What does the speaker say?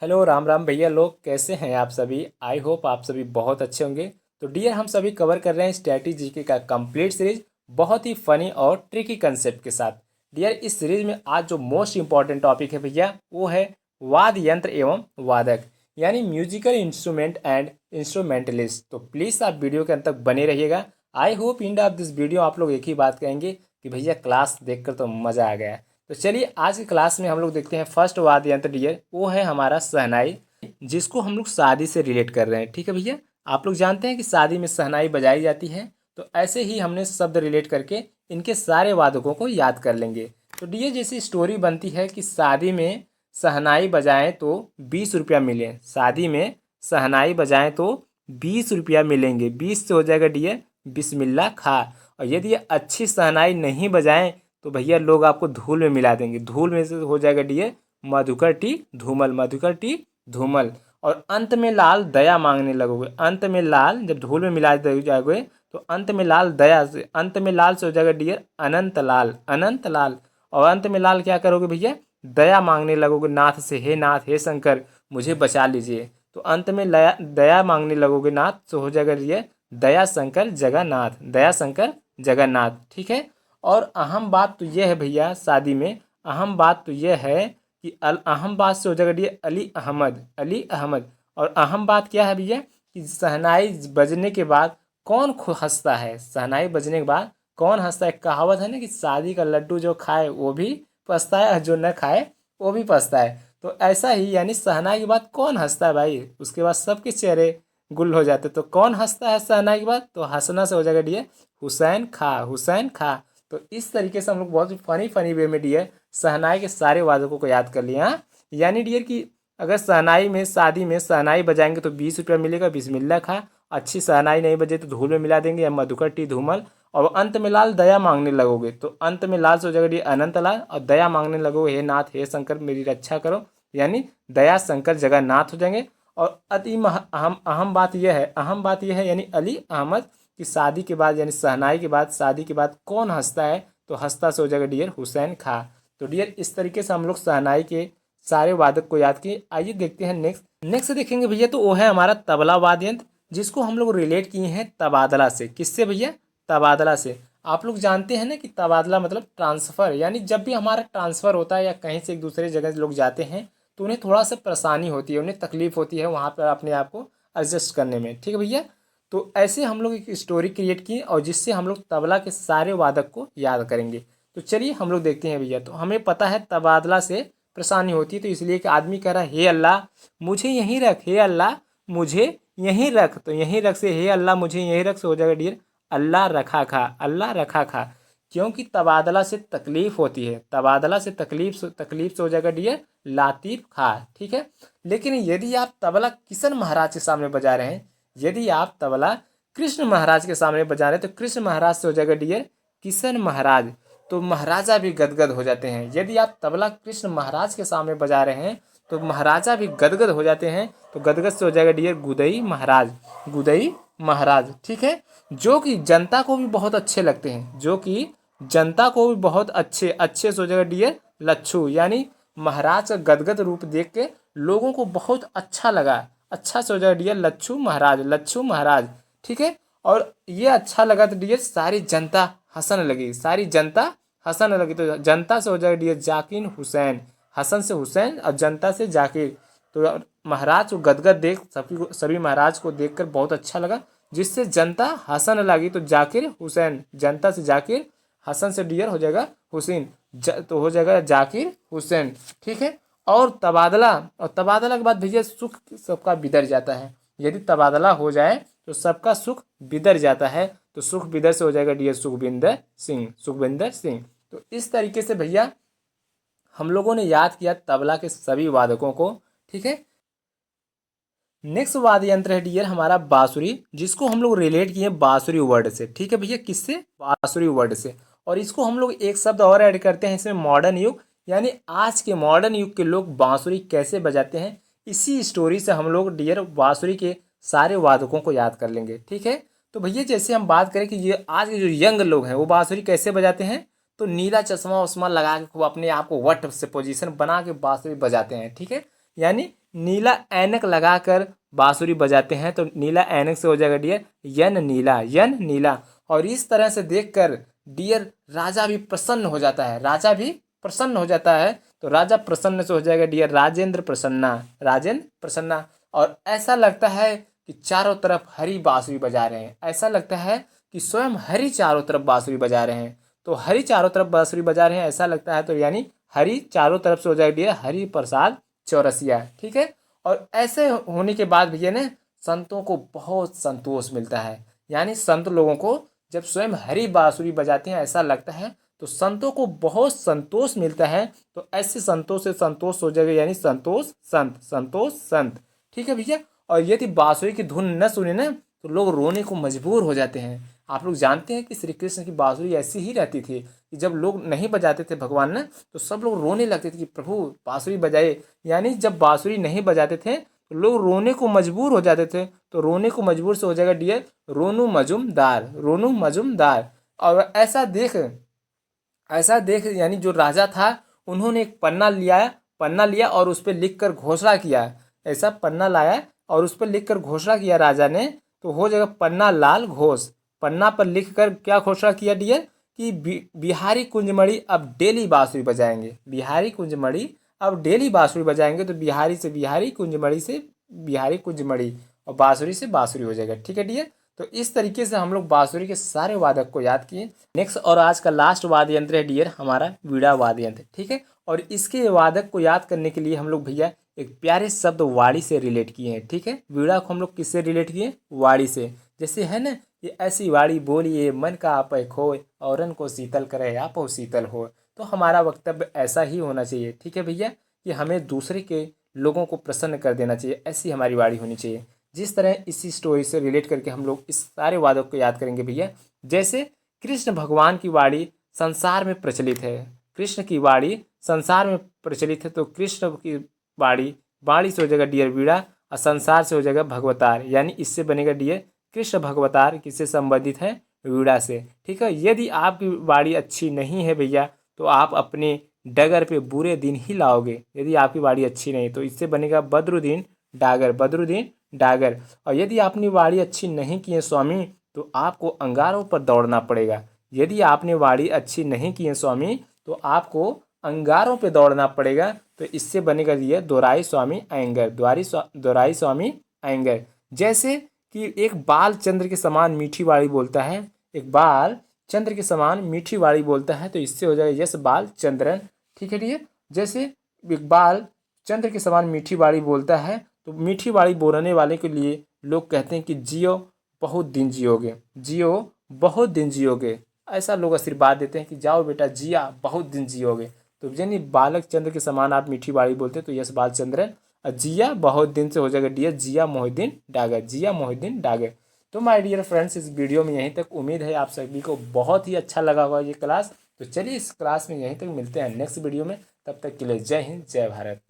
Hello Ram Ram भैया लोग, कैसे हैं आप सभी। आई होप आप सभी बहुत अच्छे होंगे। तो डियर, हम सभी कवर कर रहे हैं स्ट्रैटेजी जीके का कंप्लीट सीरीज, बहुत ही फनी और ट्रिकी कंसेप्ट के साथ। डियर, इस सीरीज में आज जो मोस्ट इंपॉर्टेंट टॉपिक है भैया, वो है वाद्य यंत्र एवं वादक, यानी म्यूजिकल इंस्ट्रूमेंट एंड इंस्ट्रूमेंटलिस्ट। तो प्लीज़ आप वीडियो के अंत तक बने रहिएगा। I hope end of this video आप लोग एक ही बात कहेंगे कि भैया क्लास देखकर तो मज़ा आ गया। तो चलिए आज की क्लास में हम लोग देखते हैं फर्स्ट वाद्य यंत्र डियर, वो है हमारा शहनाई, जिसको हम लोग शादी से रिलेट कर रहे हैं। ठीक है भैया, आप लोग जानते हैं कि शादी में शहनाई बजाई जाती है। तो ऐसे ही हमने शब्द रिलेट करके इनके सारे वादकों को याद कर लेंगे। तो डियर, जैसी स्टोरी बनती है कि शादी में शहनाई बजाएं तो 20 रुपया मिले। शादी में शहनाई बजाएं तो 20 रुपया मिलेंगे। 20 से हो जाएगा डियर बिस्मिल्लाह खा। और यदि अच्छी शहनाई नहीं बजाएं तो भैया लोग आपको धूल में मिला देंगे। धूल में से हो जाएगा dear Madhukar T Dhumal, Madhukar T Dhumal. और अंत में लाल दया मांगने लगोगे। अंत में लाल जब धूल में मिला जाओगे तो अंत में लाल दया से, अंत में लाल से हो जाएगा डियर अनंत लाल, अनंत लाल। और अंत में लाल क्या करोगे भैया, दया मांगने लगोगे नाथ से, हे नाथ हे शंकर मुझे बचा लीजिए। तो अंत में दया मांगने लगोगे नाथ, तो हो जाएगा डियर दया शंकर जगन्नाथ, दया शंकर जगन्नाथ। ठीक है। और अहम बात तो यह है भैया, शादी में अहम बात तो यह है कि अहम बात से हो जाएगा डी अली अहमद, अली अहमद। और अहम बात क्या है भैया कि शहनाई बजने के बाद कौन हंसता है। शहनाई बजने के बाद कौन हंसता है। कहावत है ना कि शादी का लड्डू जो खाए वो भी पछता है और जो न खाए वो भी पछता है। तो ऐसा ही यानी शहनाई के बाद कौन हंसता है भाई, उसके बाद सबके चेहरे गुल हो जाते। तो कौन हंसता है शहनाई के बाद, तो हंसना से हो जाएगा डी हुसैन खा, हुसैन खा। तो इस तरीके से हम लोग बहुत फनी फनी वे में डियर शहनाई के सारे वादकों को याद कर लिए। हाँ, यानी डियर कि अगर शहनाई में शादी में शहनाई बजाएंगे तो 20 रुपया मिलेगा बिस्मिल्लाह खा। अच्छी शहनाई नहीं बजे तो धूल में मिला देंगे या मधुकर टी धूमल। और अंत में लाल दया मांगने लगोगे तो अंत में लाल से हो जाएगा डियर अनंत लाल। और दया मांगने लगोगे हे नाथ हे शंकर मेरी रक्षा करो, यानी दया शंकर जगन्नाथ हो जाएंगे। और अति अहम अहम बात यह है, अहम बात यह है यानी अली अहमद कि शादी के बाद यानी शहनाई के बाद शादी के बाद कौन हंसता है, तो हंसता से हो जाएगा डियर हुसैन खा। तो डियर इस तरीके से हम लोग शहनाई के सारे वादक को याद किए। आइए देखते हैं नेक्स्ट देखेंगे भैया, तो वो है हमारा तबला वाद्य यंत्र, जिसको हम लोग रिलेट किए हैं तबादला से। किससे भैया, तबादला से। आप लोग जानते हैं ना कि तबादला मतलब ट्रांसफ़र, यानी जब भी हमारा ट्रांसफ़र होता है या कहीं से एक दूसरे जगह लोग जाते हैं तो उन्हें थोड़ा सा परेशानी होती है, उन्हें तकलीफ होती है वहाँ पर अपने आप को एडजस्ट करने में। ठीक है भैया, तो ऐसे हम लोग एक स्टोरी क्रिएट की और जिससे हम लोग तबला के सारे वादक को याद करेंगे। तो चलिए हम लोग देखते हैं भैया। तो हमें पता है तबादला से परेशानी होती है, तो इसलिए कि आदमी कह रहा है हे अल्लाह मुझे यहीं रख, हे अल्लाह मुझे यहीं रख। तो यहीं रख से हे अल्लाह मुझे यहीं रख से हो जाएगा डियर अल्लाह रखा खा, अल्लाह रखा खा। क्योंकि तबादला से तकलीफ होती है, तबादला से तकलीफ से हो जाएगा डियर लातीफ खा। ठीक है। लेकिन यदि आप तबला किशन महाराज के सामने बजा रहे हैं, यदि आप तबला कृष्ण महाराज के सामने बजा रहे हैं तो कृष्ण महाराज से हो जाएगा डियर किशन महाराज। तो महाराजा भी गदगद हो जाते हैं। यदि आप तबला कृष्ण महाराज के सामने बजा रहे हैं तो महाराजा भी गदगद हो जाते हैं। तो गदगद से हो जाएगा डियर गुदई महाराज, गुदई महाराज। ठीक है। जो कि जनता को भी बहुत अच्छे लगते हैं, जो कि जनता को भी बहुत अच्छे अच्छे से हो जाएगा डियर लच्छू, यानी महाराज का गदगद रूप देख के लोगों को बहुत अच्छा लगा। अच्छा से हो जाएगा डियर लच्छू महाराज, लच्छू महाराज। ठीक है। और ये अच्छा लगा तो डियर सारी जनता हंसने लगी, सारी जनता हंसने लगी। तो जनता से हो जाएगा डियर जाकिर हुसैन, हसन से हुसैन और जनता से जाकिर। तो महाराज को गदगद देख सभी महाराज को देखकर बहुत अच्छा लगा, जिससे जनता हंसने लगी। तो जाकिर हुसैन, जनता से जाकिर, हसन से डियर हो जाएगा हुसैन, तो हो जाएगा जाकिर हुसैन। ठीक है। और तबादला, और तबादला के बाद भैया सुख सबका बिदर जाता है। यदि तबादला हो जाए तो सबका सुख बिदर जाता है। तो सुख बिदर से हो जाएगा डियर सुखविंदर सिंह, सुखविंदर सिंह। तो इस तरीके से भैया हम लोगों ने याद किया तबला के सभी वादकों को। ठीक है। नेक्स्ट वाद्य यंत्र है डियर हमारा बांसुरी, जिसको हम लोग रिलेट किए बांसुरी वर्ड से। ठीक है भैया, किससे, बांसुरी वर्ड से। और इसको हम लोग एक शब्द और ऐड करते हैं इसमें मॉडर्न युग, यानी आज के मॉडर्न युग के लोग बांसुरी कैसे बजाते हैं। इसी स्टोरी से हम लोग डियर बांसुरी के सारे वादकों को याद कर लेंगे। ठीक है। तो भैया जैसे हम बात करें कि ये आज के जो यंग लोग हैं वो बांसुरी कैसे बजाते हैं, तो नीला चश्मा उश्मा लगा के खूब अपने आप को वट से पोजीशन बना के बांसुरी बजाते हैं। ठीक है। यानी नीला ऐनक लगाकर बांसुरी बजाते हैं तो नीला ऐनक से हो जाएगा डियर यन नीला, यन नीला। और इस तरह से देखकर डियर राजा भी प्रसन्न हो जाता है, राजा भी प्रसन्न हो जाता है। तो राजा प्रसन्न से हो जाएगा डियर राजेंद्र प्रसन्ना, राजेंद्र प्रसन्ना। और ऐसा लगता है कि चारों तरफ हरि बांसुरी बजा रहे हैं, ऐसा लगता है कि स्वयं हरि चारों तरफ बांसुरी बजा रहे हैं। तो हरि चारों तरफ बांसुरी बजा रहे हैं ऐसा लगता है, तो यानी हरि चारों तरफ से हो जाएगा डियर हरि प्रसाद चौरसिया, ठीक है। और ऐसे होने के बाद भैया ने संतों को बहुत संतोष मिलता है, यानी संत लोगों को जब स्वयं हरि बांसुरी बजाते हैं ऐसा लगता है तो संतों को बहुत संतोष मिलता है। तो ऐसे संतोष से संतोष हो जाएगा, यानी संतोष संत, संतोष संत, ठीक है भैया। और यदि बांसुरी की धुन न सुने ना तो लोग रोने को मजबूर हो जाते हैं। आप लोग जानते हैं कि श्री कृष्ण की बांसुरी ऐसी ही रहती थी कि जब लोग नहीं बजाते थे भगवान ने तो सब लोग रोने लगते थे कि प्रभु बांसुरी बजाए, यानी जब बांसुरी नहीं बजाते थे तो लोग रोने को मजबूर हो जाते थे। तो रोने को मजबूर से हो जाएगा डियर रोनू मजुमदार, रोनू मजुमदार। और ऐसा देख यानी जो राजा था उन्होंने एक पन्ना लिया और उस पर लिख कर घोषणा किया, ऐसा पन्ना लाया और उस पर लिख कर घोषणा किया राजा ने, तो हो जाएगा पन्ना लाल घोष। पन्ना पर लिख कर क्या घोषणा किया डियर कि बिहारी कुंजमणि अब डेली बांसुरी बजाएंगे, बिहारी कुंजमणि अब डेली बांसुरी बजाएंगे। तो बिहारी से बिहारी, कुंजमणि से बिहारी कुंजमणि और बांसुरी से बांसुरी हो जाएगा, ठीक है डियर। तो इस तरीके से हम लोग बांसुरी के सारे वादक को याद किए। नेक्स्ट और आज का लास्ट वाद्य यंत्र है डियर हमारा वीणा वाद्य यंत्र, ठीक है। और इसके वादक को याद करने के लिए हम लोग भैया एक प्यारे शब्द वाणी से रिलेट किए हैं, ठीक है। वीणा को हम लोग किससे रिलेट किए, वाणी से। जैसे है ना ये ऐसी वाणी बोलिए मन का आप खोए औरन को शीतल करे आप शीतल हो। तो हमारा वक्तव्य ऐसा ही होना चाहिए, ठीक है भैया, कि हमें दूसरे के लोगों को प्रसन्न कर देना चाहिए, ऐसी हमारी वाणी होनी चाहिए। जिस तरह इसी स्टोरी से रिलेट करके हम लोग इस सारे वादों को याद करेंगे भैया। जैसे कृष्ण भगवान की वाणी संसार में प्रचलित है, कृष्ण की वाणी संसार में प्रचलित है। तो कृष्ण की वाणी से हो जाएगा डियर वीणा और संसार से हो जाएगा भगवतार, यानी इससे बनेगा डियर कृष्ण भगवतार। किससे संबंधित है, वीणा से, ठीक है। यदि आपकी वाणी अच्छी नहीं है भैया तो आप अपने डगर पे बुरे दिन ही लाओगे। यदि आपकी वाणी अच्छी नहीं तो इससे बनेगा बदरुद्दीन डागर, बदरुद्दीन डागर। और यदि आपने वाणी अच्छी नहीं की है स्वामी तो आपको अंगारों पर दौड़ना पड़ेगा। यदि आपने वाणी अच्छी नहीं की है स्वामी तो आपको अंगारों पे दौड़ना पड़ेगा। तो इससे बनेगा ये दोराई स्वामी अयंगर, दोराई स्वामी अयंगर। जैसे कि एक बाल चंद्र के समान मीठी वाणी बोलता है, एक बाल चंद्र के समान मीठी वाणी बोलता है तो इससे हो जाएगा यश बाल चंद्रन, ठीक है डियर। जैसे एक बाल चंद्र के समान मीठी वाणी बोलता है तो मीठी वाणी बोलने वाले के लिए लोग कहते हैं कि जियो बहुत दिन जियोगे, जियो बहुत दिन जियोगे। ऐसा लोग आशीर्वाद देते हैं कि जाओ बेटा जिया बहुत दिन जियोगे। तो यानी बालक चंद्र के समान आप मीठी वाणी बोलते हैं तो यश बाल चंद्रन। जिया बहुत दिन से हो जाएगा डियर जिया मोहिद्दीन डागर, जिया मोहिद्दीन डागर। तो माय डियर फ्रेंड्स इस वीडियो में यहीं तक। उम्मीद है आप सभी को बहुत ही अच्छा लगा होगा ये क्लास। तो चलिए इस क्लास में यहीं तक मिलते हैं नेक्स्ट वीडियो में। तब तक के लिए जय हिंद जय भारत।